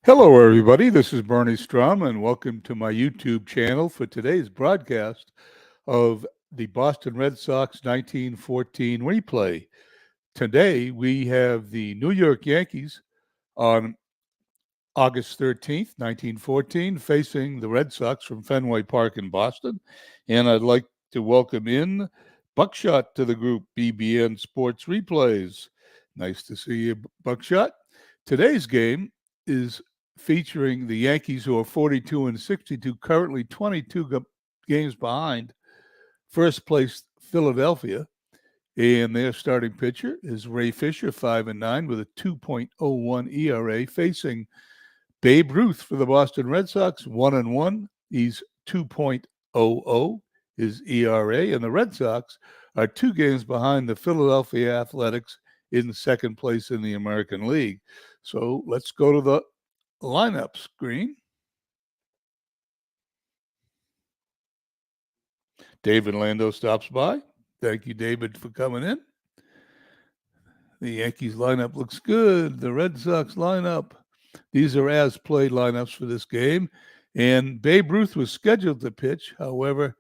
Hello, everybody. This is Bernie Strum, and welcome to my YouTube channel for today's broadcast of the Boston Red Sox 1914 replay. Today, we have the New York Yankees on August 13th, 1914, facing the Red Sox from Fenway Park in Boston. And I'd like to welcome in Buckshot to the group, BBN Sports Replays. Nice to see you, Buckshot. Today's game is featuring the Yankees, who are 42 and 62, currently 22 games behind first place Philadelphia. And their starting pitcher is Ray Fisher, 5-9, with a 2.01 ERA, facing Babe Ruth for the Boston Red Sox, 1-1. He's 2.00 his ERA, and the Red Sox are 2 games behind the Philadelphia Athletics in second place in the American League. So let's go to the lineup screen. David Lando stops by. Thank you, David, for coming in. The Yankees lineup looks good. The Red Sox lineup. These are as-played lineups for this game. And Babe Ruth was scheduled to pitch. However,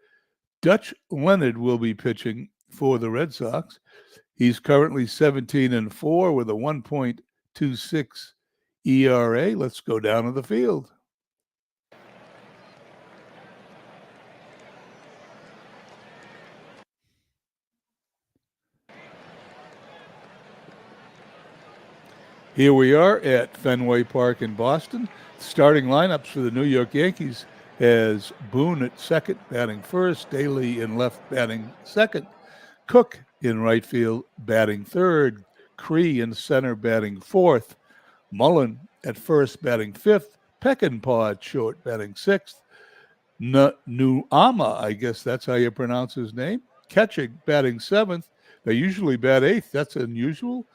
Dutch Leonard will be pitching for the Red Sox. He's currently 17-4 with a 1.26 ERA. Let's go down to the field. Here we are at Fenway Park in Boston. Starting lineups for the New York Yankees has Boone at second, batting first, Daly in left, batting second, Cook in right field, batting third, Cree in center, batting fourth, Mullen at first, batting fifth, Peckinpah at short, batting sixth, Nuama, I guess that's how you pronounce his name, catching, batting seventh. They usually bat eighth. That's unusual.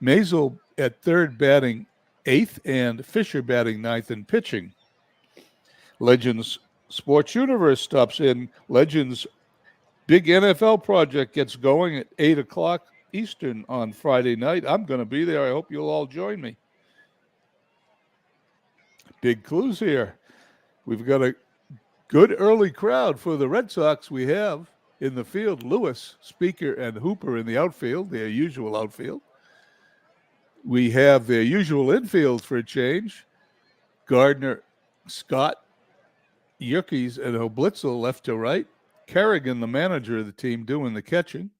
Mazel at third, batting eighth, and Fisher batting ninth and pitching. Legends Sports Universe stops in. Legends big NFL project gets going at 8 o'clock Eastern on Friday night. I'm going to be there. I hope you'll all join me. Big clues here. We've got a good early crowd for the Red Sox. We have in the field Lewis, Speaker, and Hooper in the outfield, their usual outfield. We have their usual infield for a change. Gardner, Scott, Yerkes, and Oblitzel left to right. Kerrigan, the manager of the team, doing the catching.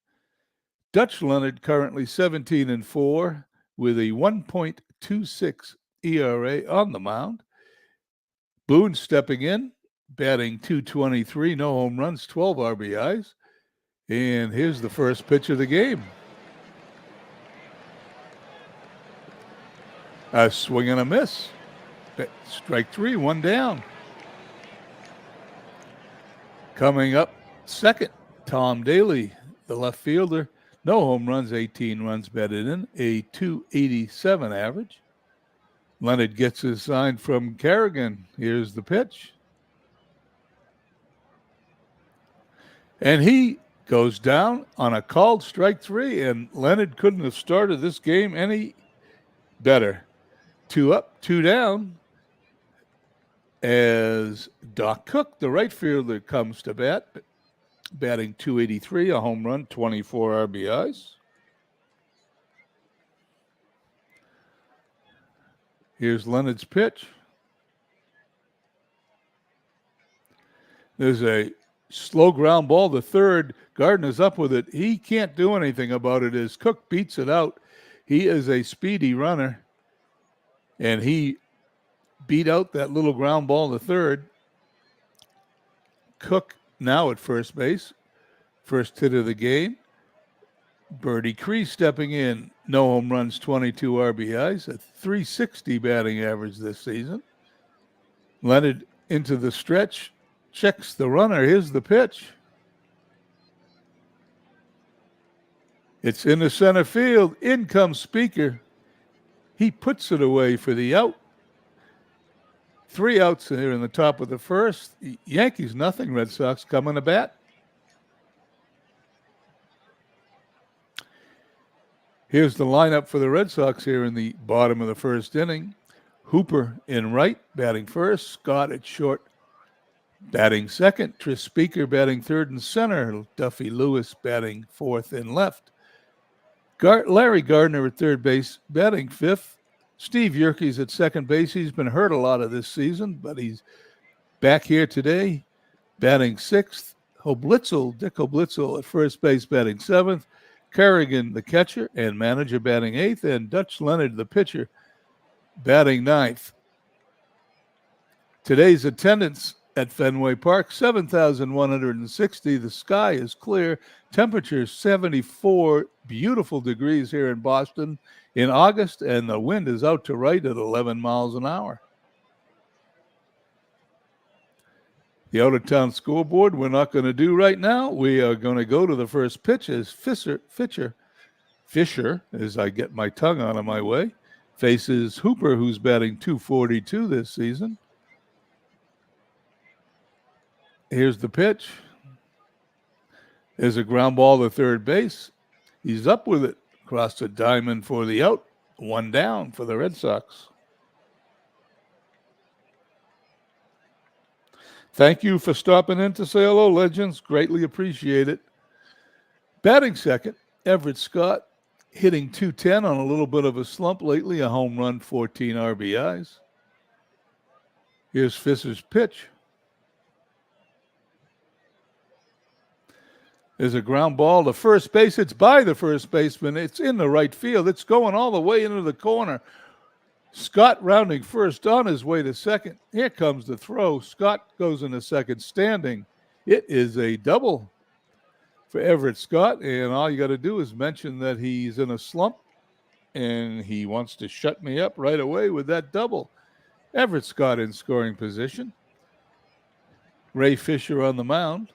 Dutch Leonard currently 17-4 with a 1.26 ERA on the mound. Boone stepping in, batting .223, no home runs, 12 RBIs. And here's the first pitch of the game. A swing and a miss. Strike three, one down. Coming up second, Tom Daly, the left fielder. No home runs, 18 runs batted in, a .287 average. Leonard gets his sign from Kerrigan. Here's the pitch. And he goes down on a called strike three, and Leonard couldn't have started this game any better. 2 up, 2 down, as Doc Cook, the right fielder, comes to bat, batting .283, a home run, 24 RBIs. Here's Leonard's pitch. There's a slow ground ball to third. Gardner's up with it. He can't do anything about it as Cook beats it out. He is a speedy runner, and he beat out that little ground ball to third. Cook now at first base. First hit of the game. Birdie Cree stepping in. No home runs, 22 RBIs, a .360 batting average this season. Leonard into the stretch. Checks the runner. Here's the pitch. It's in the center field. In comes Speaker. He puts it away for the out. 3 outs here in the top of the first. Yankees nothing. Red Sox coming to bat. Here's the lineup for the Red Sox here in the bottom of the first inning. Hooper in right, batting first. Scott at short, batting second. Tris Speaker batting third and center. Duffy Lewis batting fourth and left. Larry Gardner at third base, batting fifth. Steve Yerkes at second base. He's been hurt a lot of this season, but he's back here today, batting sixth. Dick Hoblitzel at first base, batting seventh. Kerrigan, the catcher and manager, batting eighth. And Dutch Leonard, the pitcher, batting ninth. Today's attendance at Fenway Park, 7,160. The sky is clear. Temperature 74 beautiful degrees here in Boston in August, and the wind is out to right at 11 miles an hour. The out-of-town scoreboard we're not going to do right now. We are going to go to the first pitch as Fisher, as I get my tongue out of my way, faces Hooper, who's batting .242 this season. Here's the pitch. There's a ground ball to third base. He's up with it. Across the diamond for the out. One down for the Red Sox. Thank you for stopping in to say hello, legends. Greatly appreciate it. Batting second, Everett Scott, hitting .210 on a little bit of a slump lately. A home run, 14 RBIs. Here's Fisher's pitch. There's a ground ball to first base. It's by the first baseman. It's in the right field. It's going all the way into the corner. Scott rounding first on his way to second. Here comes the throw. Scott goes into second standing. It is a double for Everett Scott, and all you got to do is mention that he's in a slump, and he wants to shut me up right away with that double. Everett Scott in scoring position. Ray Fisher on the mound.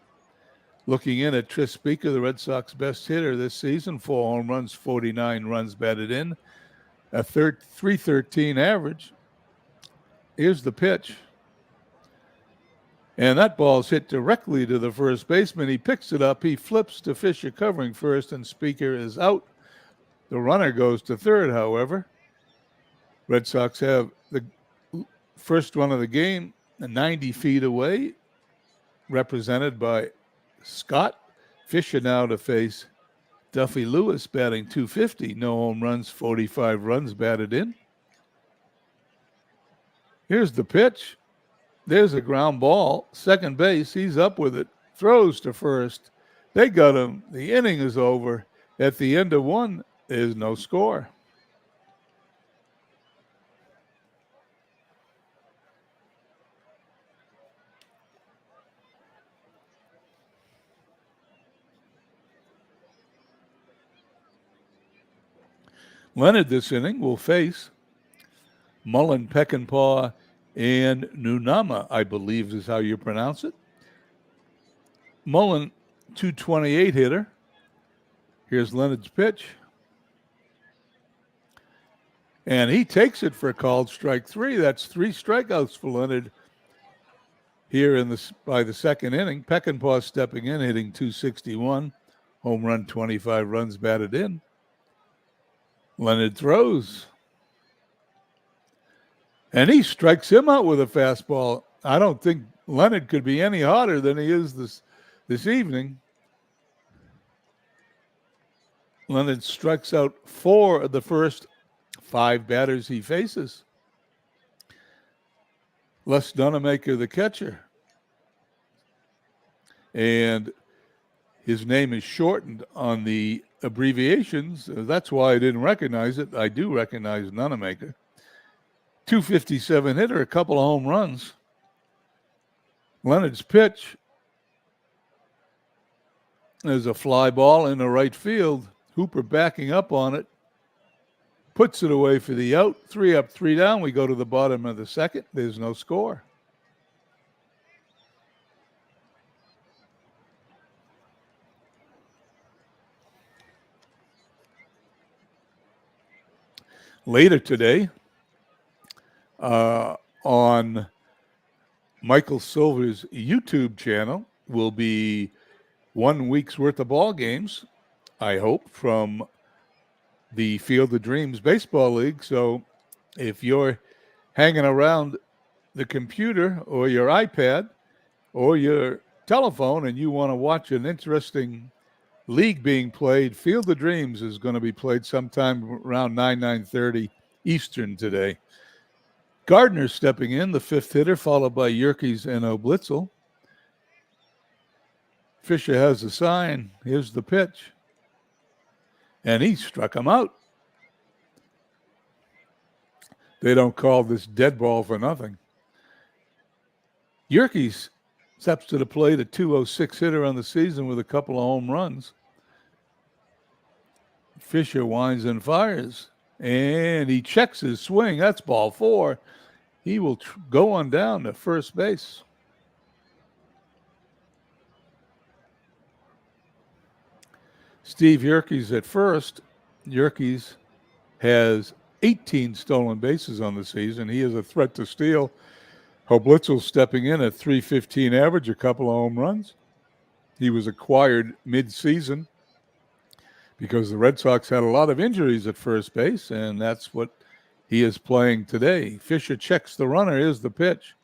Looking in at Tris Speaker, the Red Sox best hitter this season, 4 home runs, 49 runs batted in, a .313 average. Here's the pitch. And that ball's hit directly to the first baseman. He picks it up. He flips to Fisher covering first, and Speaker is out. The runner goes to third, however. Red Sox have the first run of the game 90 feet away, represented by Scott. Fisher now to face Duffy Lewis, batting .250. No home runs, 45 runs batted in. Here's the pitch. There's a ground ball. Second base, he's up with it. Throws to first. They got him. The inning is over. At the end of one, there's no score. Leonard this inning will face Mullen, Peckinpah, and Nunama, I believe is how you pronounce it. Mullen, .228 hitter. Here's Leonard's pitch. And he takes it for a called strike 3. That's 3 strikeouts for Leonard here by the second inning. Peckinpah stepping in, hitting .261. Home run, 25 runs batted in. Leonard throws. And he strikes him out with a fastball. I don't think Leonard could be any hotter than he is this evening. Leonard strikes out 4 of the first 5 batters he faces. Les Donemaker, the catcher. And his name is shortened on the abbreviations. That's why I didn't recognize it. I do recognize Donemaker. .257 hitter, a couple of home runs. Leonard's pitch is a fly ball in the right field. Hooper backing up on it. Puts it away for the out. 3 up, 3 down. We go to the bottom of the second. There's no score. Later today, on Michael Silver's YouTube channel, will be 1 week's worth of ball games, I hope, from the Field of Dreams Baseball League. So if you hanging around the computer or your iPad or your telephone and you want to watch an interesting league being played, Field of Dreams is going to be played sometime around 9:30 Eastern today. Gardner stepping in, the fifth hitter, followed by Yerkes and Oblitzel. Fisher has the sign. Here's the pitch. And he struck him out. They don't call this dead ball for nothing. Yerkes steps to the plate, a 206 hitter on the season with a couple of home runs. Fisher winds and fires, and he checks his swing. That's ball 4. He will go on down to first base. Steve Yerkes at first. Yerkes has 18 stolen bases on the season. He is a threat to steal. Oblitzel stepping in at .315 average, a couple of home runs. He was acquired mid-season because the Red Sox had a lot of injuries at first base, and that's what he is playing today. Fisher checks the runner. Here's the pitch.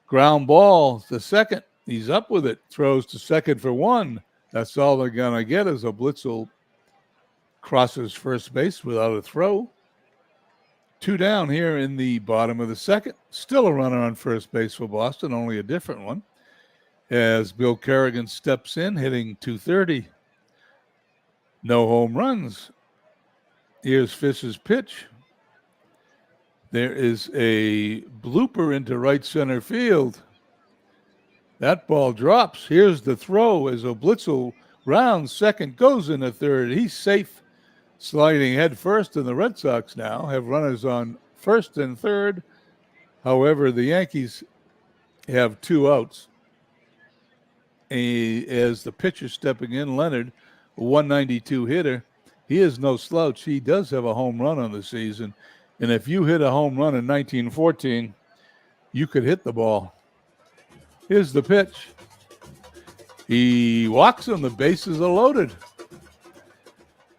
Ground ball to second. He's up with it. Throws to second for 1. That's all they're going to get as Oblitzel crosses first base without a throw. 2 down here in the bottom of the second. Still a runner on first base for Boston, only a different one, as Bill Kerrigan steps in, hitting .230. No home runs. Here's Fisher's pitch. There is a blooper into right center field. That ball drops. Here's the throw as Oblitzel rounds second, goes into third. He's safe, sliding head first, and the Red Sox now have runners on first and third. However, the Yankees have 2 outs. As the pitcher stepping in, Leonard, a 192 hitter, he is no slouch. He does have a home run on the season. And if you hit a home run in 1914, you could hit the ball. Here's the pitch. He walks him. The bases are loaded.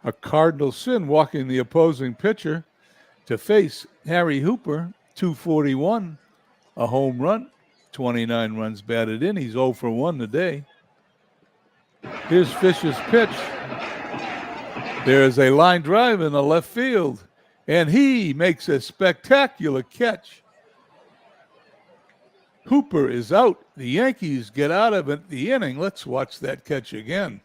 A cardinal sin walking the opposing pitcher to face Harry Hooper, 241, a home run, 29 runs batted in. He's 0 for 1 today. Here's Fisher's pitch. There is a line drive in the left field, and he makes a spectacular catch. Hooper is out. The Yankees get out of it the inning. Let's watch that catch again.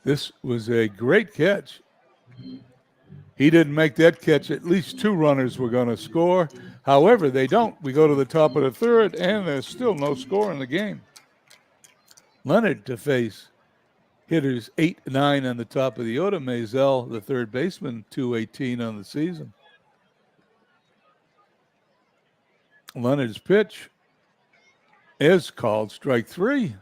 This was a great catch. He didn't make that catch. At least 2 runners were going to score. However, they don't. We go to the top of the third, and there's still no score in the game. Leonard to face hitters 8-9 on the top of the order. Maisel, the third baseman, 218 on the season. Leonard's pitch is called strike 3.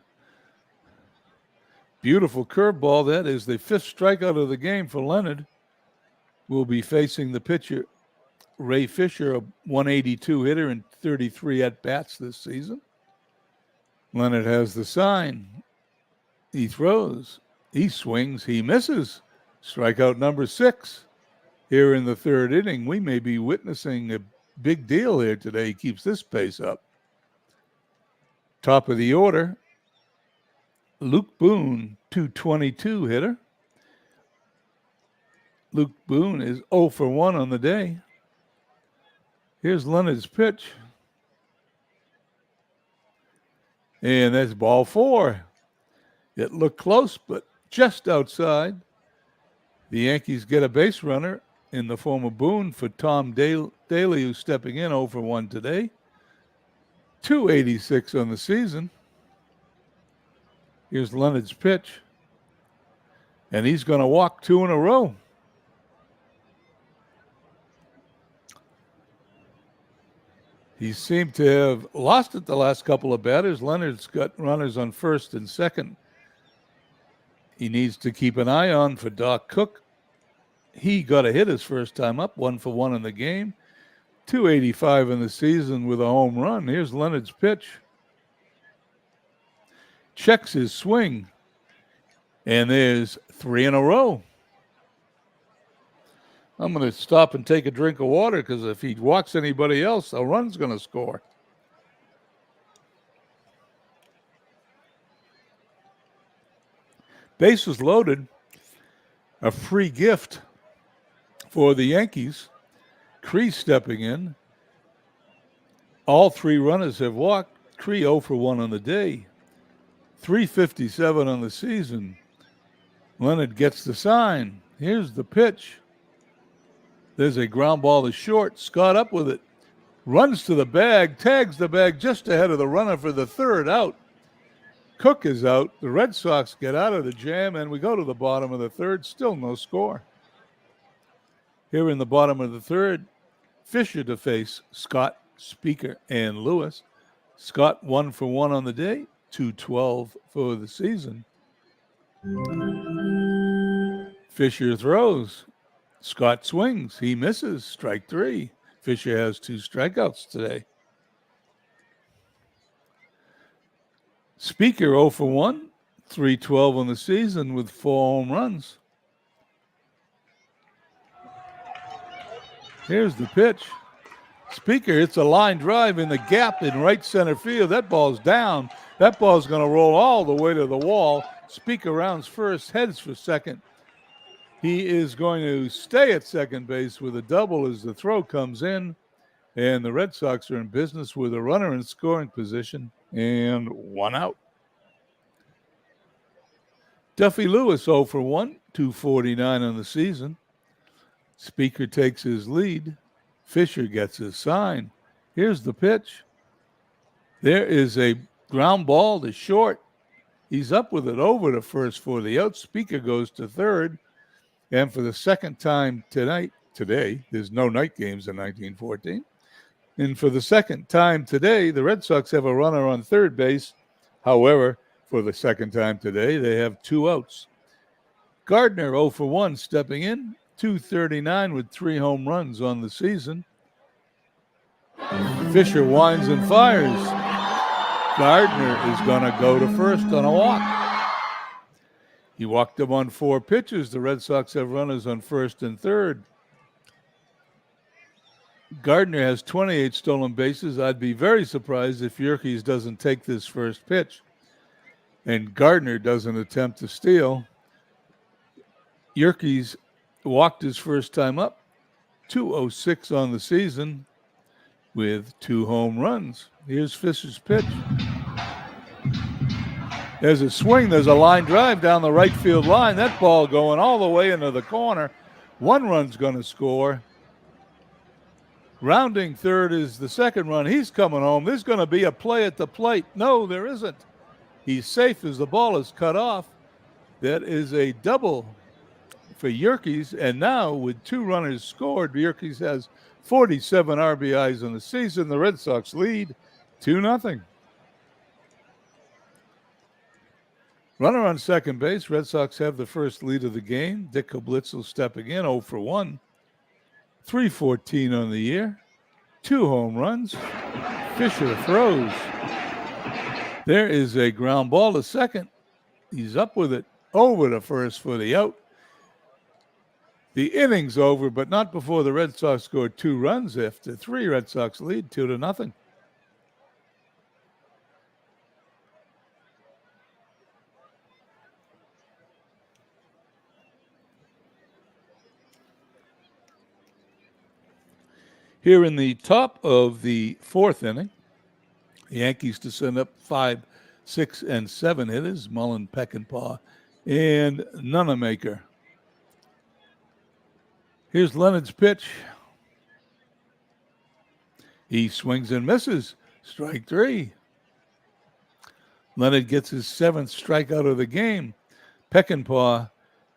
Beautiful curveball. That is the 5th strikeout of the game for Leonard. Will be facing the pitcher, Ray Fisher, a 182 hitter and 33 at-bats this season. Leonard has the sign. He throws. He swings. He misses. Strikeout number 6. Here in the third inning, we may be witnessing a big deal here today. He keeps this pace up. Top of the order, Luke Boone, 222 hitter. Luke Boone is 0 for 1 on the day. Here's Leonard's pitch. And that's ball 4. It looked close, but just outside. The Yankees get a base runner in the form of Boone for Tom Daly, who's stepping in 0 for 1 today. 286 on the season. Here's Leonard's pitch. And he's going to walk 2 in a row. He seemed to have lost it the last couple of batters. Leonard's got runners on first and second. He needs to keep an eye on for Doc Cook. He got a hit his first time up, 1 for 1 in the game. 285 in the season with a home run. Here's Leonard's pitch. Checks his swing. And there's 3 in a row. I'm going to stop and take a drink of water because if he walks anybody else, a run's going to score. Bases loaded. A free gift for the Yankees. Cree stepping in. All 3 runners have walked. Cree 0 for 1 on the day. 357 on the season. Leonard gets the sign. Here's the pitch. There's a ground ball to short. Scott up with it. Runs to the bag. Tags the bag just ahead of the runner for the 3rd out. Cook is out. The Red Sox get out of the jam, and we go to the bottom of the 3rd. Still no score. Here in the bottom of the 3rd, Fisher to face Scott, Speaker, and Lewis. Scott 1 for 1 on the day, 212 for the season. Fisher throws. Scott swings. He misses. Strike 3. Fisher has 2 strikeouts today. Speaker 0 for 1, 312 on the season with 4 home runs. Here's the pitch. Speaker hits a line drive in the gap in right center field. That ball's down. That ball's going to roll all the way to the wall. Speaker rounds first, heads for second. He is going to stay at second base with a double as the throw comes in. And the Red Sox are in business with a runner in scoring position and 1 out. Duffy Lewis 0 for 1, 249 on the season. Speaker takes his lead. Fisher gets his sign. Here's the pitch. There is a ground ball to short. He's up with it over to first for the out. Speaker goes to 3rd. And for the 2nd time today, there's no night games in 1914. And for the 2nd time today, the Red Sox have a runner on 3rd base. However, for the 2nd time today, they have 2 outs. Gardner 0 for 1 stepping in, 239 with 3 home runs on the season. Fisher winds and fires. Gardner is going to go to first on a walk. He walked him on 4 pitches. The Red Sox have runners on 1st and 3rd. Gardner has 28 stolen bases. I'd be very surprised if Yerkes doesn't take this first pitch and Gardner doesn't attempt to steal. Yerkes walked his first time up, 206 on the season with 2 home runs. Here's Fisher's pitch. There's a swing. There's a line drive down the right field line. That ball going all the way into the corner. 1 run's going to score. Rounding 3rd is the 2nd run. He's coming home. There's going to be a play at the plate. No, there isn't. He's safe as the ball is cut off. That is a double for Yerkes. And now with 2 runners scored, Yerkes has 47 RBIs in the season. The Red Sox lead 2-0. Runner on second base. Red Sox have the first lead of the game. Dick Koblitzel stepping in, 0 for 1. 314 on the year. 2 home runs. Fisher throws. There is a ground ball to second. He's up with it over to first for the out. The inning's over, but not before the Red Sox scored 2 runs. After 3, Red Sox lead 2-0. Here in the top of the 4th inning, the Yankees to send up 5, 6, and 7 hitters, Mullen, Peckinpah, and Nunemaker. Here's Leonard's pitch. He swings and misses. Strike 3. Leonard gets his 7th strikeout of the game. Peckinpah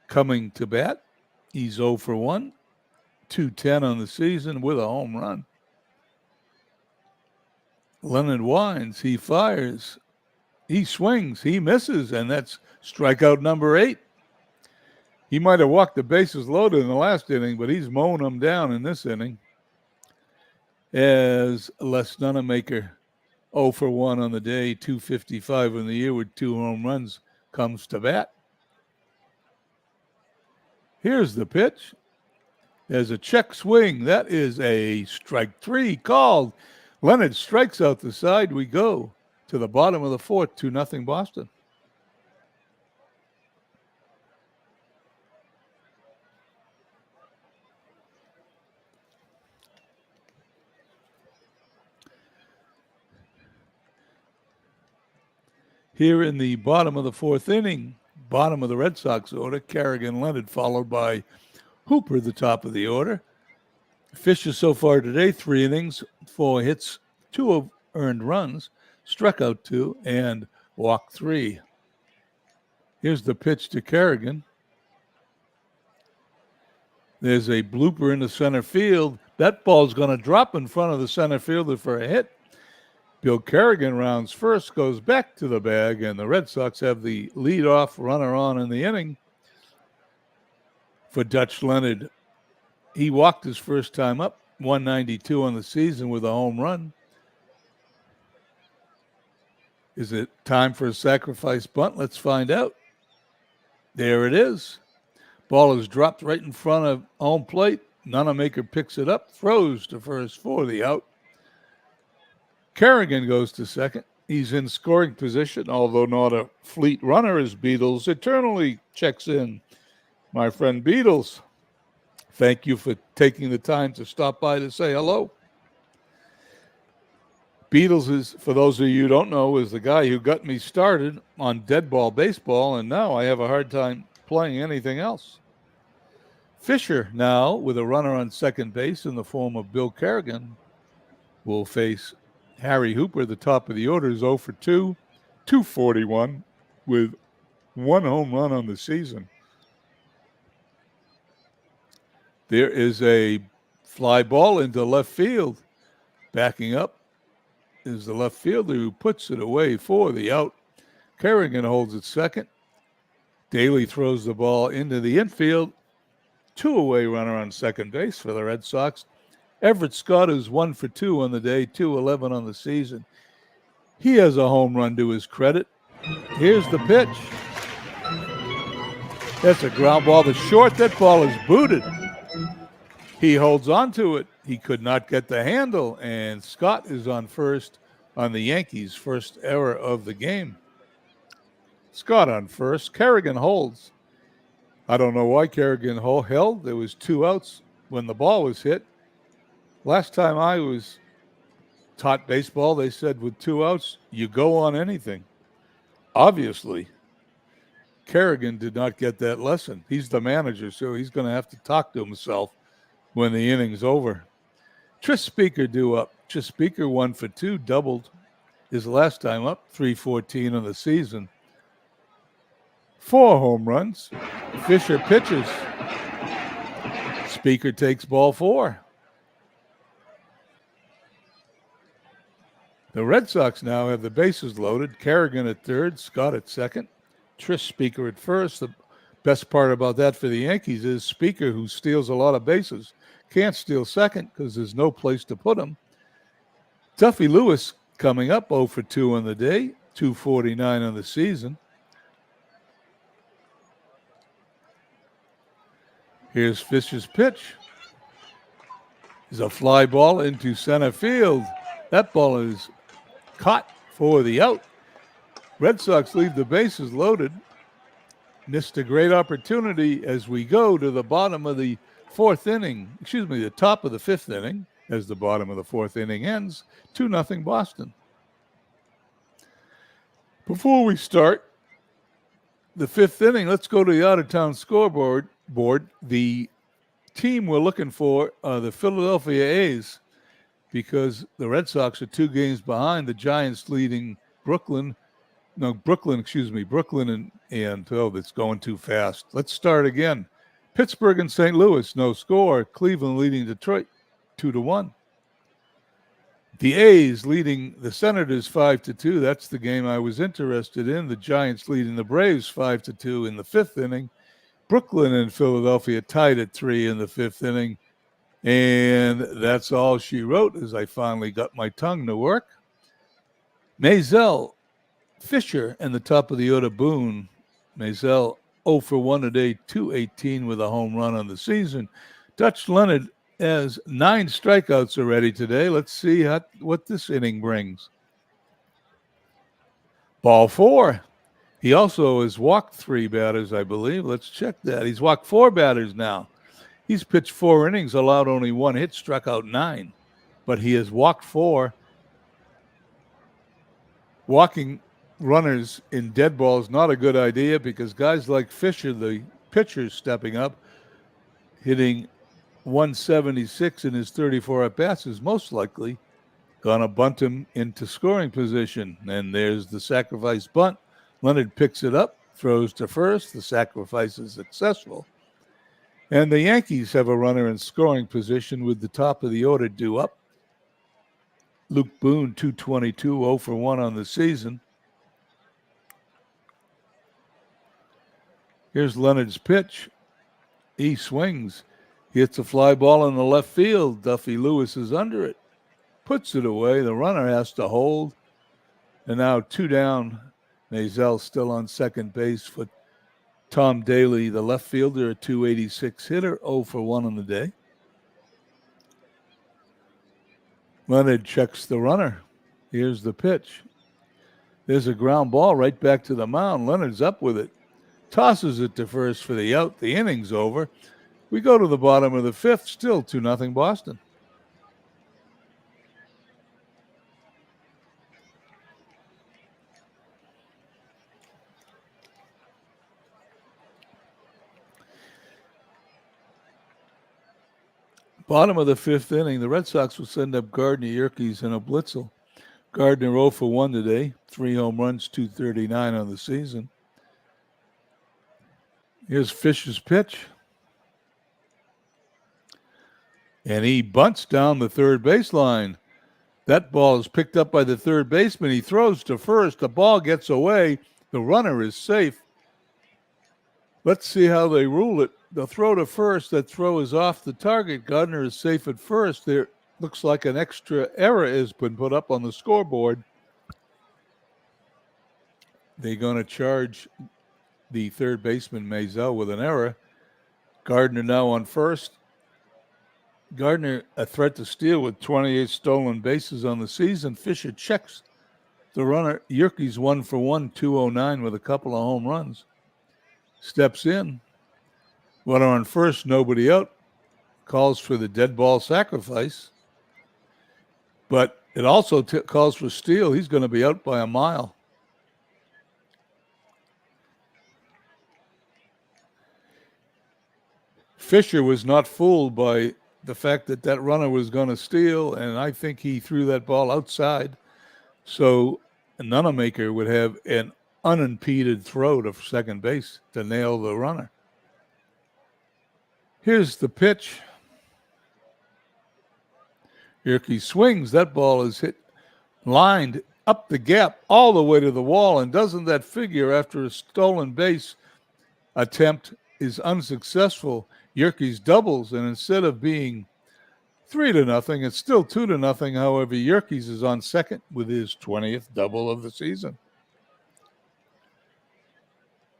coming to bat. He's 0 for 1. 210 on the season with a home run. Leonard winds. He fires. He swings. He misses. And that's strikeout number 8. He might have walked the bases loaded in the last inning, but he's mowing them down in this inning. As Les Nunemaker, 0 for 1 on the day, 255 in the year with 2 home runs, comes to bat. Here's the pitch. There's a check swing. That is a strike 3 called. Leonard strikes out the side. We go to the bottom of the fourth, 2-0 Boston. Here in the bottom of the fourth inning, bottom of the Red Sox order, Kerrigan, Leonard, followed by Hooper, the top of the order. Fisher so far today, 3 innings, 4 hits, 2 earned runs, struck out 2, and walked 3. Here's the pitch to Kerrigan. There's a blooper in the center field. That ball's going to drop in front of the center fielder for a hit. Bill Kerrigan rounds first, goes back to the bag, and the Red Sox have the leadoff runner on in the inning for Dutch Leonard. He walked his first time up, 192 on the season with a home run. Is it time for a sacrifice bunt? Let's find out. There it is. Ball is dropped right in front of home plate. Nonamaker picks it up, throws to first for the out. Kerrigan goes to second. He's in scoring position, although not a fleet runner as Beatles eternally checks in. My friend Beatles, thank you for taking the time to stop by to say hello. Beatles is, for those of you who don't know, is the guy who got me started on dead ball baseball, and now I have a hard time playing anything else. Fisher now, with a runner on second base in the form of Bill Kerrigan, will face Harry Hooper. The top of the order is 0 for 2, 241 with 1 home run on the season. There is a fly ball into left field. Backing up is the left fielder who puts it away for the out. Kerrigan holds it second. Daly throws the ball into the infield. 2-away runner on second base for the Red Sox. Everett Scott is 1 for 2 on the day, 211 on the season. He has a home run to his credit. Here's the pitch. That's a ground ball to short. That ball is booted. He holds on to it. He could not get the handle, and Scott is on first on the Yankees' first error of the game. Scott on first. Kerrigan holds. I don't know why Kerrigan held. There was 2 outs when the ball was hit. Last time I was taught baseball, they said with 2 outs, you go on anything. Obviously, Kerrigan did not get that lesson. He's the manager, so he's going to have to talk to himself when the inning's over. Tris Speaker due up. Tris Speaker 1 for 2, doubled his last time up, 314 on the season. 4 home runs. Fisher pitches. Speaker takes ball 4. The Red Sox now have the bases loaded. Kerrigan at third, Scott at second, Tris Speaker at first. The best part about that for the Yankees is Speaker, who steals a lot of bases, can't steal second because there's no place to put him. Duffy Lewis coming up 0 for 2 on the day, 249 on the season. Here's Fisher's pitch. It's a fly ball into center field. That ball is caught for the out. Red Sox leave the bases loaded. Missed a great opportunity as we go to the bottom of the fourth inning. The top of the fifth inning as the bottom of the fourth inning ends. 2-0 Boston. Before we start the fifth inning, let's go to the out-of-town scoreboard. The team we're looking for are the Philadelphia A's, because the Red Sox are 2 games behind. The Giants leading Brooklyn, and that's going too fast. Let's start again. Pittsburgh and St. Louis, no score. Cleveland leading Detroit 2-1. The A's leading the Senators 5-2. That's the game I was interested in. The Giants leading the Braves 5-2 in the fifth inning. Brooklyn and Philadelphia tied at 3 in the fifth inning. And that's all she wrote as I finally got my tongue to work. Maisel, Fisher, and the top of the order, Boone. Maisel 0 for 1 today, 218 with a home run on the season. Dutch Leonard has 9 strikeouts already today. Let's see what this inning brings. Ball 4. He also has walked 3 batters, I believe. Let's check that. He's walked 4 batters now. He's pitched 4 innings, allowed only 1 hit, struck out 9. But he has walked 4. Walking runners in dead ball is not a good idea because guys like Fisher, the pitcher, stepping up, hitting 176 in his 34 at-bats, is most likely going to bunt him into scoring position. And there's the sacrifice bunt. Leonard picks it up, throws to first. The sacrifice is successful. And the Yankees have a runner in scoring position with the top of the order due up. Luke Boone, 222, 0 for 1 on the season. Here's Leonard's pitch. He swings. He hits a fly ball in the left field. Duffy Lewis is under it. Puts it away. The runner has to hold. And now 2 down. Maisel still on second base for Tom Daly, the left fielder, a 286 hitter, 0 for 1 on the day. Leonard checks the runner. Here's the pitch. There's a ground ball right back to the mound. Leonard's up with it. Tosses it to first for the out. The inning's over. We go to the bottom of the 5th, still 2-0 Boston. Bottom of the 5th inning, the Red Sox will send up Gardner, Yerkes, and a Blitzel. Gardner 0 for 1 today, 3 home runs, 239 on the season. Here's Fisher's pitch. And he bunts down the third baseline. That ball is picked up by the third baseman. He throws to first. The ball gets away. The runner is safe. Let's see how they rule it. The throw to first, that throw is off the target. Gardner is safe at first. There looks like an extra error has been put up on the scoreboard. They're going to charge the third baseman, Maisel, with an error. Gardner now on first. Gardner a threat to steal with 28 stolen bases on the season. Fisher checks the runner. Yerkes 1 for 1, 209 with a couple of home runs. Steps in. Runner on first, nobody out. Calls for the dead ball sacrifice. But it also calls for steal. He's going to be out by a mile. Fisher was not fooled by the fact that that runner was going to steal, and I think he threw that ball outside so Nunemaker would have an unimpeded throw to second base to nail the runner. Here's the pitch. Yerkes swings. That ball is hit, lined up the gap all the way to the wall, and doesn't that figure after a stolen base attempt is unsuccessful? Yerkes doubles, and instead of being 3-0, it's still 2-0. However, Yerkes is on second with his 20th double of the season.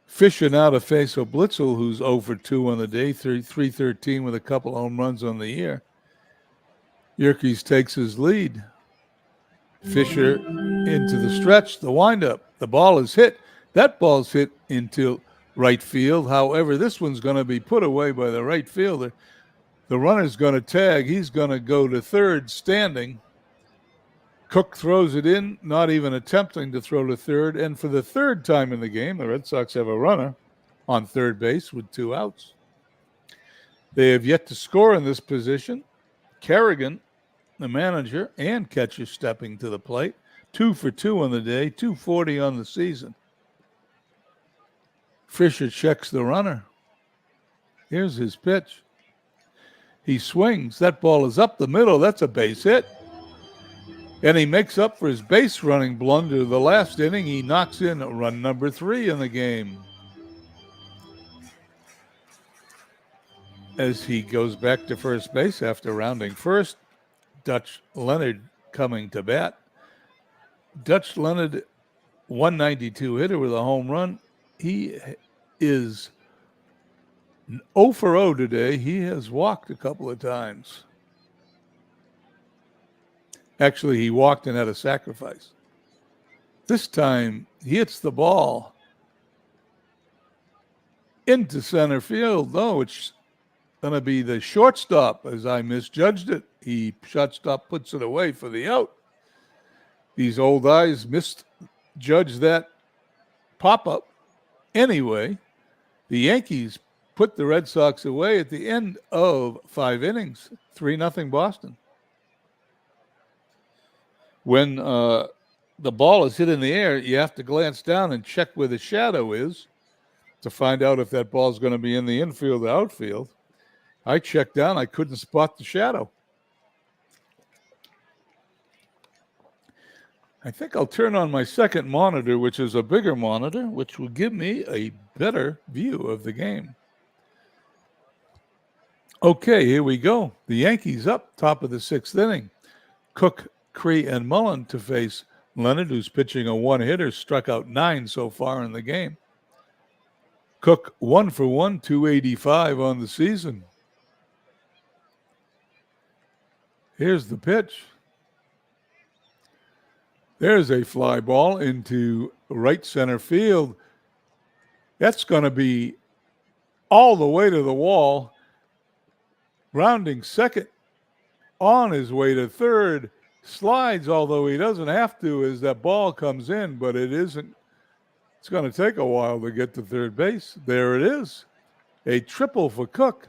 Fisher now to face a Blitzel, who's 0 for 2 on the day, 313 with a couple home runs on the year. Yerkes takes his lead. Fisher into the stretch, the windup. The ball is hit. That ball's hit into right field. However, this one's going to be put away by the right fielder. The runner's going to tag. He's going to go to third standing. Cook throws it in, not even attempting to throw to third. And for the third time in the game, the Red Sox have a runner on third base with 2 outs. They have yet to score in this position. Kerrigan, the manager and catcher, stepping to the plate. 2 for 2 on the day, 240 on the season. Fisher checks the runner. Here's his pitch. He swings. That ball is up the middle. That's a base hit. And he makes up for his base running blunder the last inning. He knocks in run number 3 in the game. As he goes back to first base after rounding first, Dutch Leonard coming to bat. Dutch Leonard, 192 hitter with a home run. He is 0 for 0 today. He has walked a couple of times. Actually, he walked and had a sacrifice. This time, he hits the ball into center field. No, it's going to be the shortstop, as I misjudged it. He shortstop puts it away for the out. These old eyes misjudged that pop-up. Anyway, the Yankees put the Red Sox away at the end of 5 innings, 3-0 Boston. When the ball is hit in the air, you have to glance down and check where the shadow is to find out if that ball is going to be in the infield or outfield. I checked down. I couldn't spot the shadow. I think I'll turn on my second monitor, which is a bigger monitor, which will give me a better view of the game. Okay, here we go. The Yankees up, top of the 6th inning. Cook, Cree, and Mullen to face Leonard, who's pitching a one-hitter, struck out 9 so far in the game. Cook 1 for 1, 285 on the season. Here's the pitch. There's a fly ball into right center field. That's going to be all the way to the wall. Rounding second, on his way to third, slides, although he doesn't have to as that ball comes in, but it isn't. It's going to take a while to get to third base. There it is. A triple for Cook.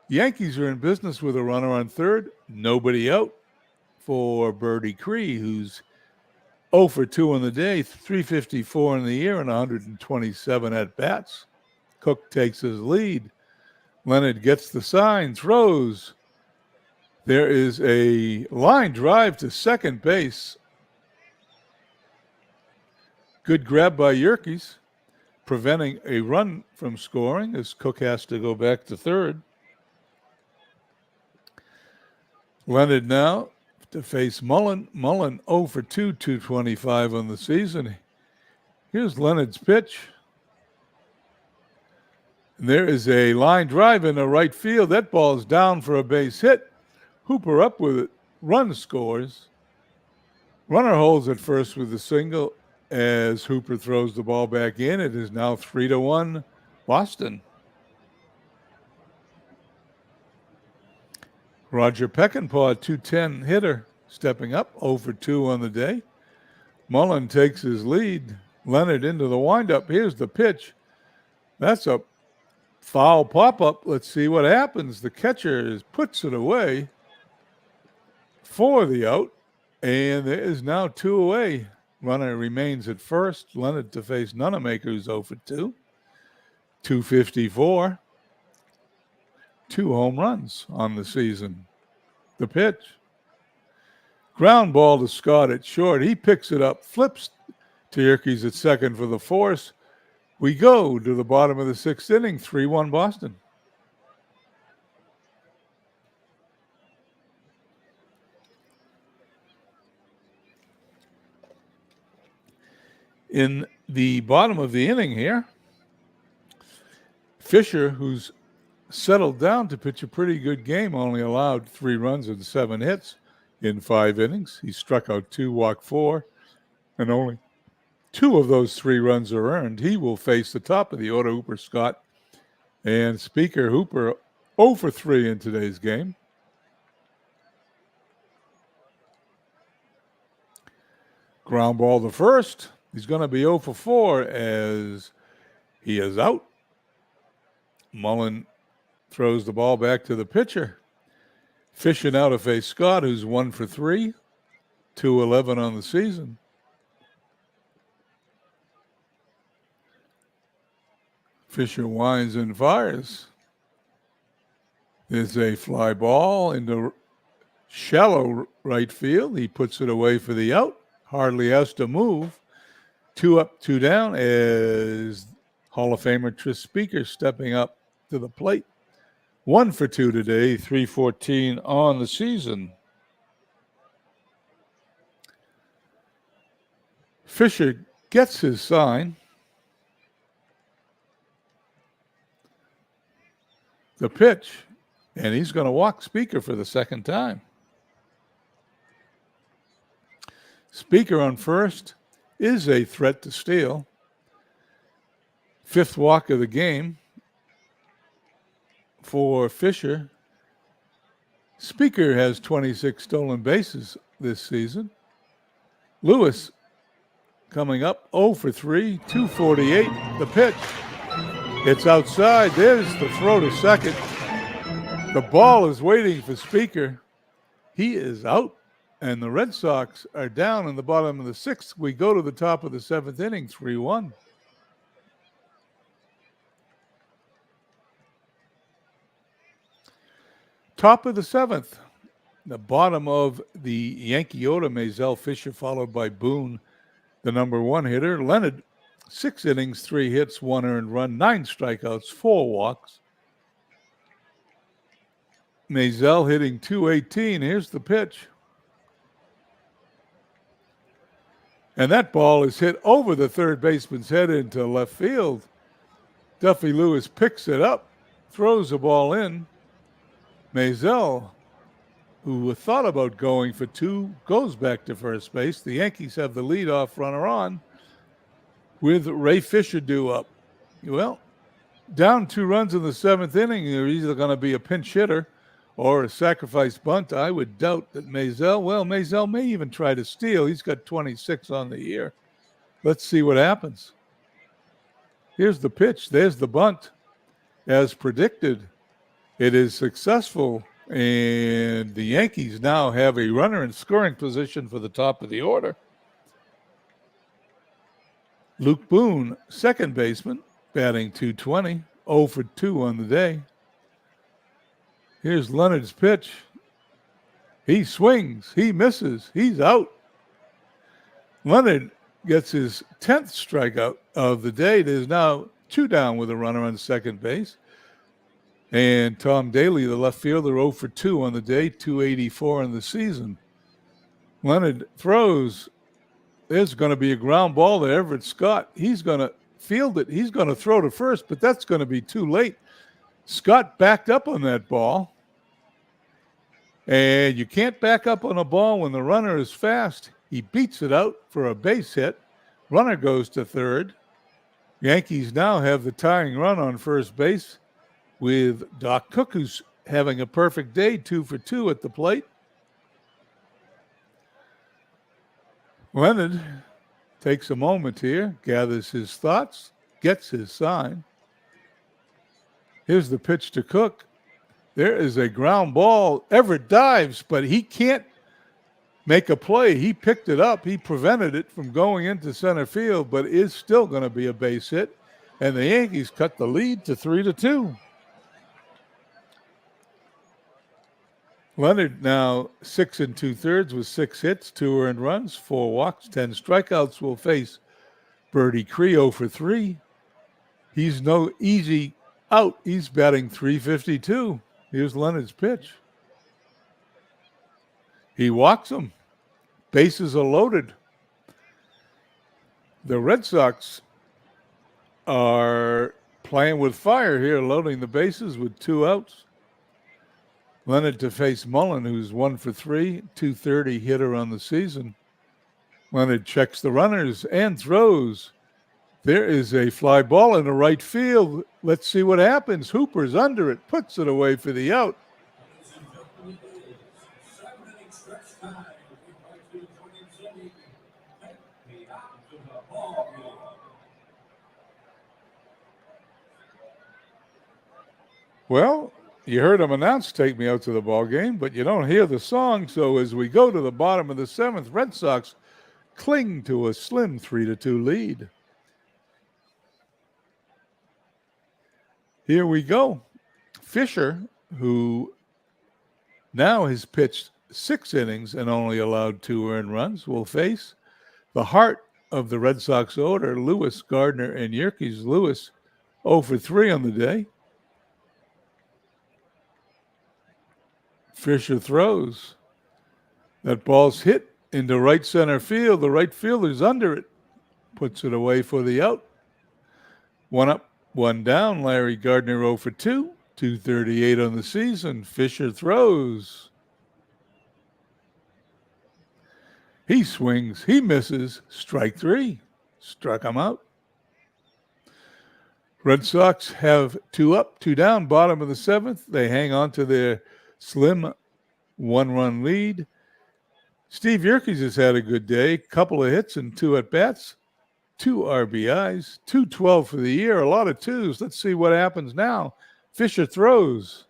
Yankees are in business with a runner on third. Nobody out for Birdie Cree, who's 0 for 2 in the day, 354 in the year, and 127 at-bats. Cook takes his lead. Leonard gets the sign, throws. There is a line drive to second base. Good grab by Yerkes, preventing a run from scoring as Cook has to go back to third. Leonard now to face Mullen. Mullen 0 for 2, 225 on the season. Here's Leonard's pitch. And there is a line drive in the right field. That ball's down for a base hit. Hooper up with it. Run scores. Runner holds at first with a single as Hooper throws the ball back in. It is now 3-1 Boston. Roger Peckinpah, 210 hitter, stepping up, 0 for 2 on the day. Mullen takes his lead. Leonard into the windup. Here's the pitch. That's a foul pop-up. Let's see what happens. The catcher puts it away for the out, and there is now 2 away. Runner remains at first. Leonard to face Nunemaker, who's 0 for 2. 254. 2 home runs on the season. The pitch. Ground ball to Scott at short. He picks it up, flips to Yerkes at second for the force. We go to the bottom of the 6th inning, 3-1 Boston. In the bottom of the inning here, Fisher, who's settled down to pitch a pretty good game, only allowed 3 runs and 7 hits in 5 innings. He struck out 2, walked 4, and only 2 of those 3 runs are earned. He will face the top of the order, Hooper Scott and Speaker. Hooper 0 for 3 in today's game. Ground ball to first. He's going to be 0 for 4 as he is out. Mullen throws the ball back to the pitcher. Fisher now to face Scott, who's 1 for 3, 211 on the season. Fisher winds and fires. There's a fly ball into shallow right field. He puts it away for the out. Hardly has to move. 2 up, 2 down as Hall of Famer Tris Speaker stepping up to the plate. 1 for 2 today, 314 on the season. Fisher gets his sign. The pitch, and he's going to walk Speaker for the second time. Speaker on first is a threat to steal. Fifth walk of the game for Fisher. Speaker has 26 stolen bases this season. Lewis coming up 0 for 3, 248. The pitch. It's outside. There's the throw to second. The ball is waiting for Speaker. He is out, and the Red Sox are down in the bottom of the sixth. We go to the top of the seventh inning, 3-1. Top of the seventh, the bottom of the Yankee order, Maisel, Fisher, followed by Boone, the number one hitter. Leonard, 6 innings, 3 hits, 1 earned run, 9 strikeouts, 4 walks. Maisel hitting .218. Here's the pitch. And that ball is hit over the third baseman's head into left field. Duffy Lewis picks it up, throws the ball in. Maisel, who thought about going for 2, goes back to first base. The Yankees have the leadoff runner on with Ray Fisher due up. Well, down 2 runs in the 7th inning, they're either going to be a pinch hitter or a sacrifice bunt. I would doubt that Maisel may even try to steal. He's got 26 on the year. Let's see what happens. Here's the pitch. There's the bunt. As predicted, it is successful, and the Yankees now have a runner in scoring position for the top of the order. Luke Boone, second baseman, batting .220, 0 for 2 on the day. Here's Leonard's pitch. He swings, he misses, he's out. Leonard gets his 10th strikeout of the day. There's now 2 down with a runner on second base. And Tom Daly, the left fielder, 0 for 2 on the day, .284 in the season. Leonard throws. There's going to be a ground ball to Everett Scott. He's going to field it. He's going to throw to first, but that's going to be too late. Scott backed up on that ball. And you can't back up on a ball when the runner is fast. He beats it out for a base hit. Runner goes to third. Yankees now have the tying run on first base with Doc Cook, who's having a perfect day, 2 for 2 at the plate. Leonard takes a moment here, gathers his thoughts, gets his sign. Here's the pitch to Cook. There is a ground ball. Everett dives, but he can't make a play. He picked it up. He prevented it from going into center field, but is still going to be a base hit. And the Yankees cut the lead to 3-2. Leonard now 6 2/3 with 6 hits, 2 earned runs, 4 walks, 10 strikeouts. Will face Birdie Cree 0 for 3. He's no easy out. He's batting .352. Here's Leonard's pitch. He walks him. Bases are loaded. The Red Sox are playing with fire here, loading the bases with 2 outs. Leonard to face Mullen, who's 1 for 3, .230 hitter on the season. Leonard checks the runners and throws. There is a fly ball in the right field. Let's see what happens. Hooper's under it, puts it away for the out. Well, you heard him announce "Take Me Out to the Ball Game," but you don't hear the song. So as we go to the bottom of the 7th, Red Sox cling to a slim 3-2 lead. Here we go. Fisher, who now has pitched 6 innings and only allowed 2 earned runs, will face the heart of the Red Sox order, Lewis, Gardner, and Yerkes. Lewis 0 for 3 on the day. Fisher throws. That ball's hit into right center field. The right fielder's under it. Puts it away for the out. 1 up, 1 down. Larry Gardner 0 for 2. 238 on the season. Fisher throws. He swings. He misses. Strike three. Struck him out. Red Sox have 2 up, 2 down, bottom of the 7th. They hang on to their slim 1-run lead. Steve Yerkes has had a good day. Couple of hits and 2 at-bats. 2 RBIs. 212 for the year. A lot of twos. Let's see what happens now. Fisher throws.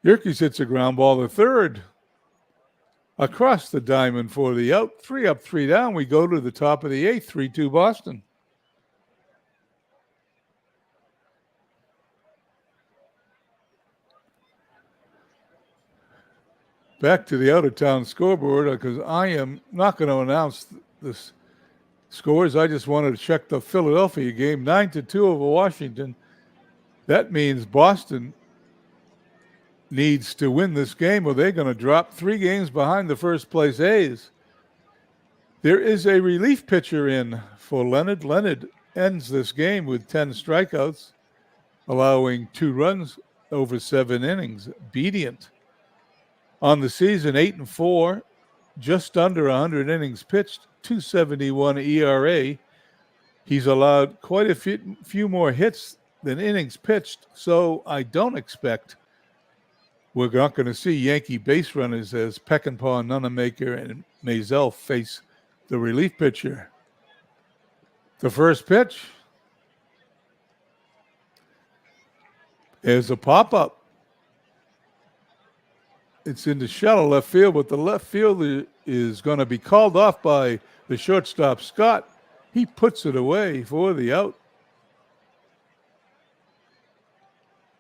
Yerkes hits a ground ball to third. Across the diamond for the out. 3 up, 3 down. We go to the top of the 8th. 3-2 Boston. Back to the out-of-town scoreboard, because I am not going to announce the scores. I just wanted to check the Philadelphia game, 9-2 over Washington. That means Boston needs to win this game, or they're going to drop 3 games behind the first-place A's. There is a relief pitcher in for Leonard. Leonard ends this game with 10 strikeouts, allowing 2 runs over 7 innings. Obedient. On the season, 8-4, just under 100 innings pitched, 2.71 ERA. He's allowed quite a few more hits than innings pitched, so I don't expect we're not going to see Yankee base runners as Peckinpah, Nunemaker, and Maisel face the relief pitcher. The first pitch is a pop-up. It's into shallow left field, but the left fielder is going to be called off by the shortstop, Scott. He puts it away for the out.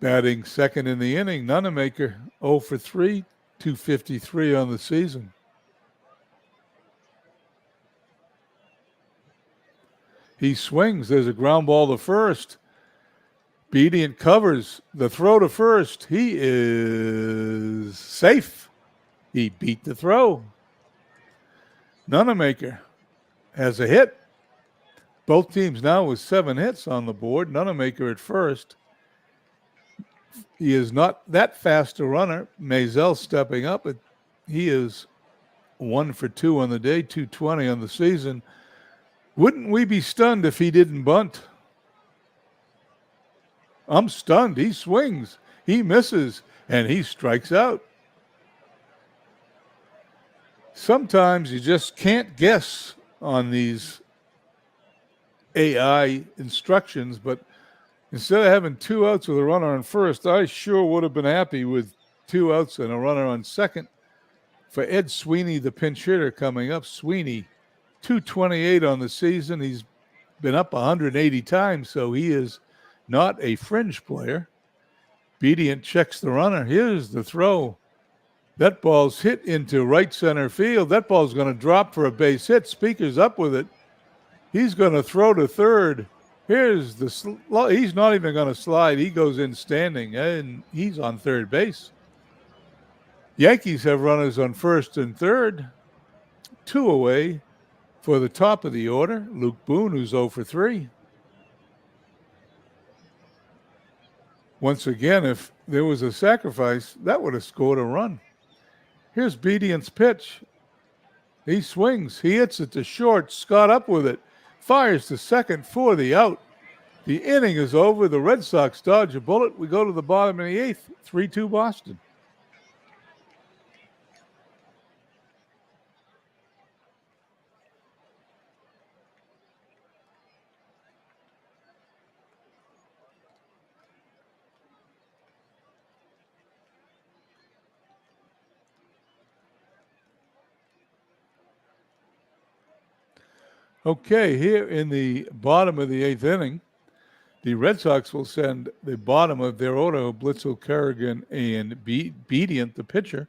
Batting second in the inning, Nunemaker 0 for 3, 253 on the season. He swings. There's a ground ball to first. Obedient covers the throw to first. He is safe. He beat the throw. Nunemaker has a hit. Both teams now with 7 hits on the board. Nunemaker at first. He is not that fast a runner. Maisel stepping up. He is 1 for 2 on the day, 220 on the season. Wouldn't we be stunned if he didn't bunt? I'm stunned. He swings, he misses, and he strikes out. Sometimes you just can't guess on these AI instructions, but instead of having 2 outs with a runner on first, I sure would have been happy with 2 outs and a runner on second. For Ed Sweeney, the pinch hitter coming up. Sweeney, 228 on the season. He's been up 180 times, so he is not a fringe player. Obedient checks the runner. Here's the throw. That ball's hit into right center field. That ball's going to drop for a base hit. Speaker's up with it. He's going to throw to third. Here's the he's not even going to slide. He goes in standing, and he's on third base. Yankees have runners on first and third. 2 away for the top of the order. Luke Boone, who's 0 for 3. Once again, if there was a sacrifice, that would have scored a run. Here's Obedient's pitch. He swings. He hits it to short. Scott up with it. Fires to second for the out. The inning is over. The Red Sox dodge a bullet. We go to the bottom of the 8th. 3-2 Boston. Okay, here in the bottom of the 8th inning, the Red Sox will send the bottom of their order, Blitzel, Kerrigan, and Obedient, the pitcher.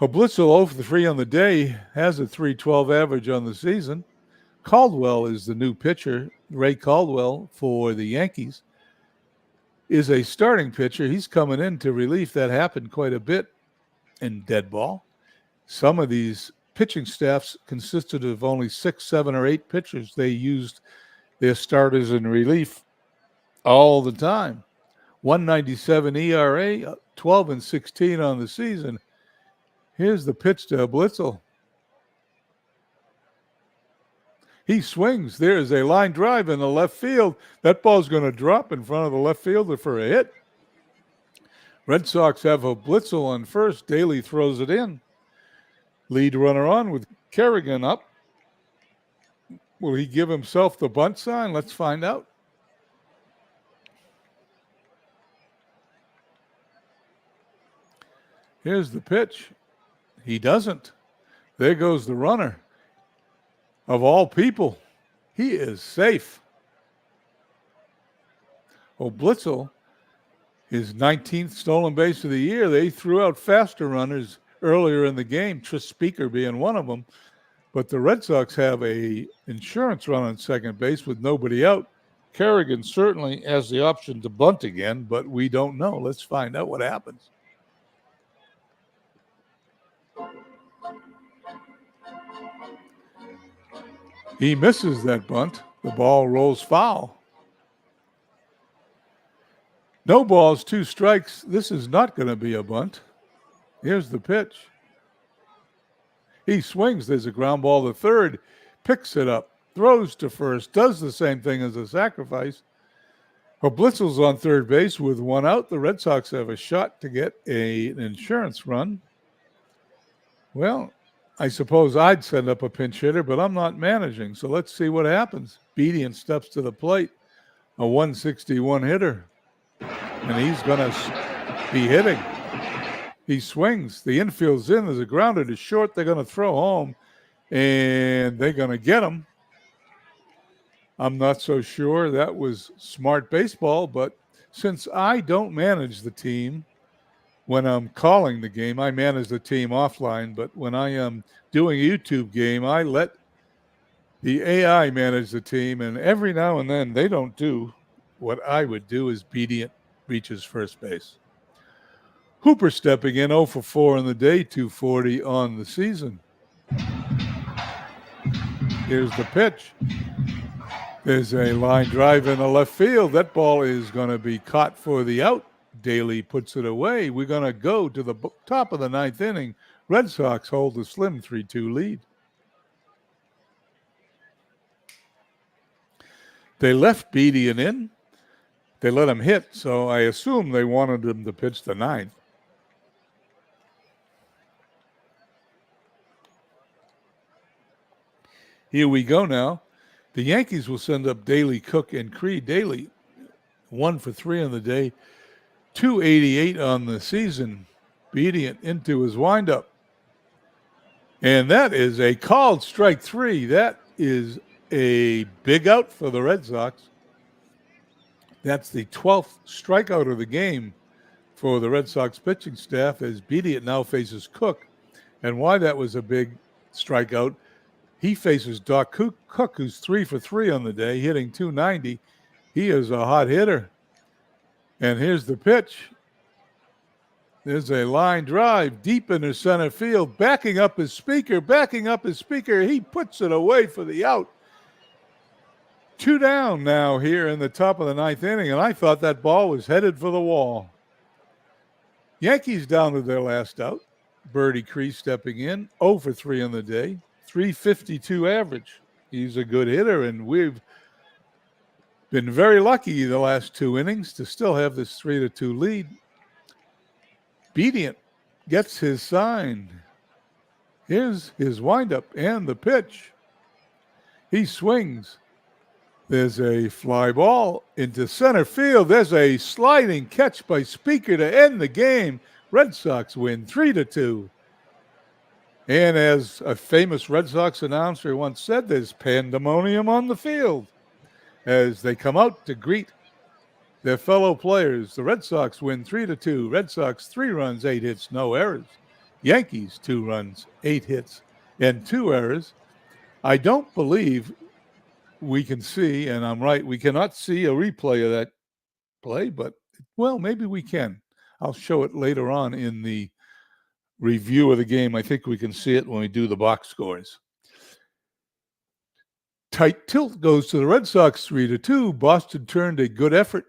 Blitzel 0 for 3 on the day, has a .312 average on the season. Caldwell is the new pitcher. Ray Caldwell for the Yankees is a starting pitcher. He's coming in to relief. That happened quite a bit in dead ball. Some of these pitching staffs consisted of only 6, 7, or 8 pitchers. They used their starters in relief all the time. 197 ERA, 12-16 on the season. Here's the pitch to Blitzel. He swings. There's a line drive in the left field. That ball's going to drop in front of the left fielder for a hit. Red Sox have a Blitzel on first. Daly throws it in. Lead runner on with Kerrigan up. Will he give himself the bunt sign? Let's find out. Here's the pitch. He doesn't. There goes the runner. Of all people, he is safe. Oh, Blitzel, his 19th stolen base of the year. They threw out faster runners earlier in the game, Tris Speaker being one of them. But the Red Sox have a insurance run on second base with nobody out. Kerrigan certainly has the option to bunt again, but we don't know. Let's find out what happens. He misses that bunt. The ball rolls foul. No balls, 2 strikes. This is not going to be a bunt. Here's the pitch. He swings. There's a ground ball to third. Picks it up. Throws to first. Does the same thing as a sacrifice. Well, Blitzel's on third base with 1 out. The Red Sox have a shot to get an insurance run. Well, I suppose I'd send up a pinch hitter, but I'm not managing. So let's see what happens. Bedian steps to the plate, a 161 hitter, and he's going to be hitting. He swings. The infield's in. There's a grounder to short. They're going to throw home, and they're going to get him. I'm not so sure that was smart baseball, but since I don't manage the team, when I'm calling the game, I manage the team offline, but when I am doing a YouTube game, I let the AI manage the team, and every now and then they don't do what I would do as Bedian reaches first base. Hooper stepping in 0 for 4 in the day, 240 on the season. Here's the pitch. There's a line drive in the left field. That ball is going to be caught for the out. Daly puts it away. We're going to go to the top of the 9th inning. Red Sox hold a slim 3-2 lead. They left Bedian in. They let him hit, so I assume they wanted him to pitch the 9th. Here we go now. The Yankees will send up Daly, Cook, and Creed. Daly, 1 for 3 on the day. 288 on the season. Bedian into his windup. And that is a called strike 3. That is a big out for the Red Sox. That's the 12th strikeout of the game for the Red Sox pitching staff as Bedian now faces Cook. And why that was a big strikeout, he faces Doc Cook, who's 3 for 3 on the day, hitting 290. He is a hot hitter. And here's the pitch. There's a line drive deep into center field, backing up his speaker. He puts it away for the out. 2 down now here in the top of the 9th inning, and I thought that ball was headed for the wall. Yankees down to their last out. Birdie Crease stepping in, 0 for 3 on the day, 352 average. He's a good hitter, and we've been very lucky the last 2 innings to still have this 3-2 lead. Bedian gets his sign. Here's his windup and the pitch. He swings. There's a fly ball into center field. There's a sliding catch by Speaker to end the game. Red Sox win 3-2. And as a famous Red Sox announcer once said, there's pandemonium on the field as they come out to greet their fellow players. The Red Sox win 3-2. Red Sox 3 runs, 8 hits, no errors. Yankees 2 runs, 8 hits, and 2 errors. I don't believe we can see, and I'm right, we cannot see a replay of that play, but, well, maybe we can. I'll show it later on in the review of the game. I think we can see it when we do the box scores. Tight tilt goes to the Red Sox 3-2. Boston turned a good effort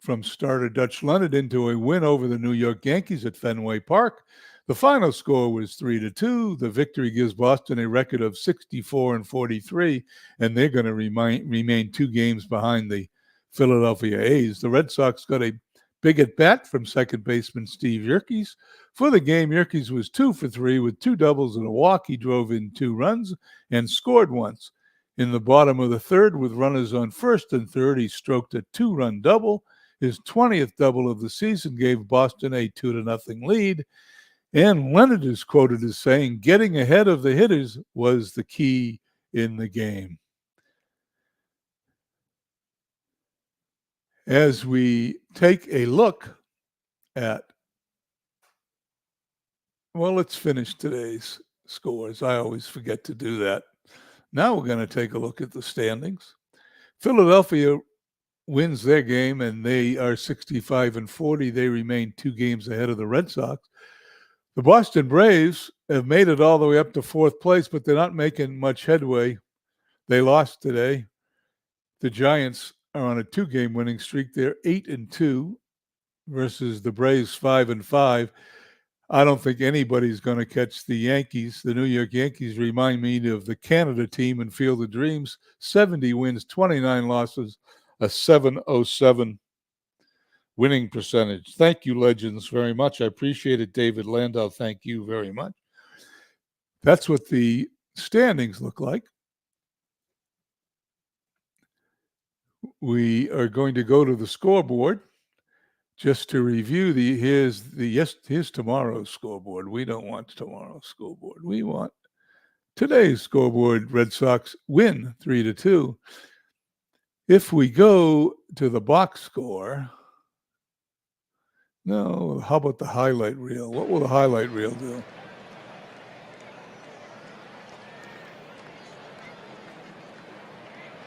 from starter Dutch Leonard into a win over the New York Yankees at Fenway Park. The final score was 3-2. The victory gives Boston a record of 64-43, and they're going to remain 2 games behind the Philadelphia A's. The Red Sox got a big at bat from second baseman Steve Yerkes. For the game, Yerkes was 2 for 3 with 2 doubles and a walk. He drove in 2 runs and scored once. In the bottom of the third, with runners on first and third, he stroked a 2-run double. His 20th double of the season gave Boston a 2-0 lead. And Leonard is quoted as saying, "Getting ahead of the hitters was the key in the game." As we take a look at, well, let's finish today's scores. I always forget to do that. Now we're going to take a look at the standings. Philadelphia wins their game, and they are 65-40. They remain 2 games ahead of the Red Sox. The Boston Braves have made it all the way up to 4th place, but they're not making much headway. They lost today. The Giants are on a 2-game winning streak. They're 8-2 versus the Braves 5-5. I don't think anybody's going to catch the Yankees. The New York Yankees remind me of the Canada team in Field of Dreams. 70 wins, 29 losses, a 707 winning percentage. Thank you, Legends, very much. I appreciate it, David Landau. Thank you very much. That's what the standings look like. We are going to go to the scoreboard just to review here's tomorrow's scoreboard. We don't want tomorrow's scoreboard. We want today's scoreboard. Red Sox win 3-2. If we go to the box score, no, how about the highlight reel? What will the highlight reel do?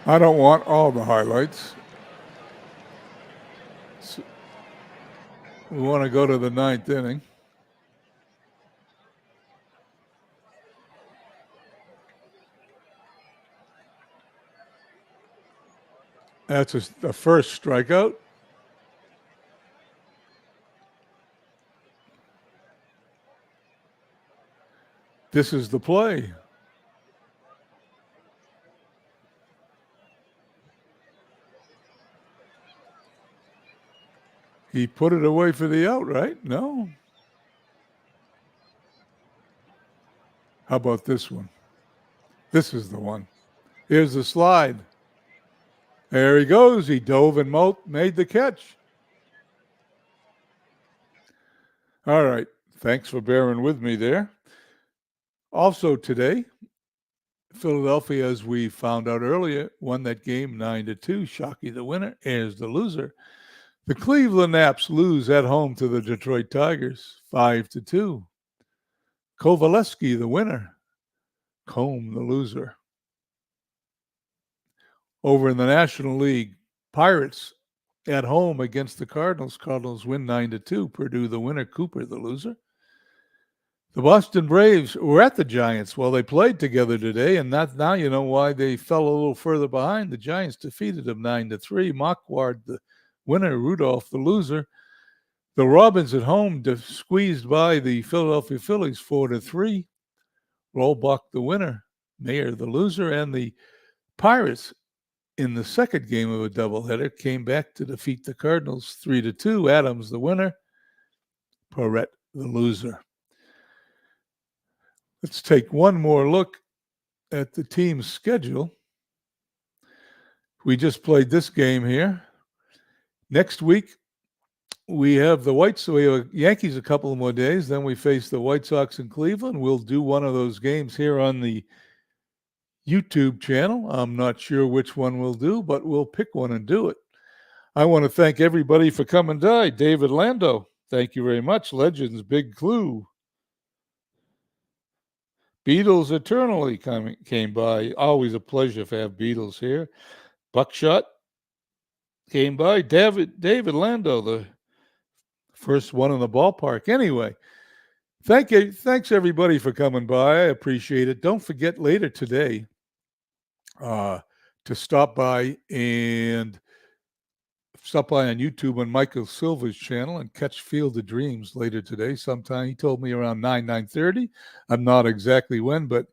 I don't want all the highlights. So we want to go to the 9th inning. That's a first strikeout. This is the play. He put it away for the out, right? No. How about this one? This is the one. Here's the slide. There he goes. He dove and made the catch. All right. Thanks for bearing with me there. Also today, Philadelphia, as we found out earlier, won that game 9-2. Shockey the winner, Ayers the loser. The Cleveland Naps lose at home to the Detroit Tigers 5-2. Kovaleski the winner, Combe the loser. Over in the National League, Pirates at home against the Cardinals. Cardinals win 9-2. Purdue the winner, Cooper the loser. The Boston Braves were at the Giants. Well, they played together today, and now you know why they fell a little further behind. The Giants defeated them 9-3. Marquard the winner, Rudolph the loser. The Robins at home squeezed by the Philadelphia Phillies 4-3. Rollbuck the winner, Mayer the loser, and the Pirates in the second game of a doubleheader came back to defeat the Cardinals 3-2. Adams the winner, Perrette the loser. Let's take one more look at the team's schedule. We just played this game here. Next week, we have Yankees a couple of more days. Then we face the White Sox in Cleveland. We'll do one of those games here on the YouTube channel. I'm not sure which one we'll do, but we'll pick one and do it. I want to thank everybody for coming by. David Lando, thank you very much. Legends, Big Clue. Beatles Eternally came by. Always a pleasure to have Beatles here. Buckshot came by. David Lando, the first one in the ballpark. Anyway, thanks everybody for coming by. I appreciate it. Don't forget later today to stop by and stop by on YouTube on Michael Silva's channel and catch Field of Dreams later today sometime. He told me around 9:30. I'm not exactly when, but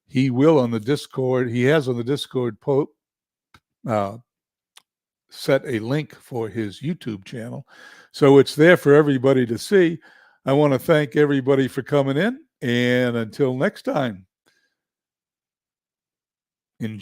he will on the Discord. He has on the Discord set a link for his YouTube channel. So it's there for everybody to see. I want to thank everybody for coming in. And until next time, enjoy.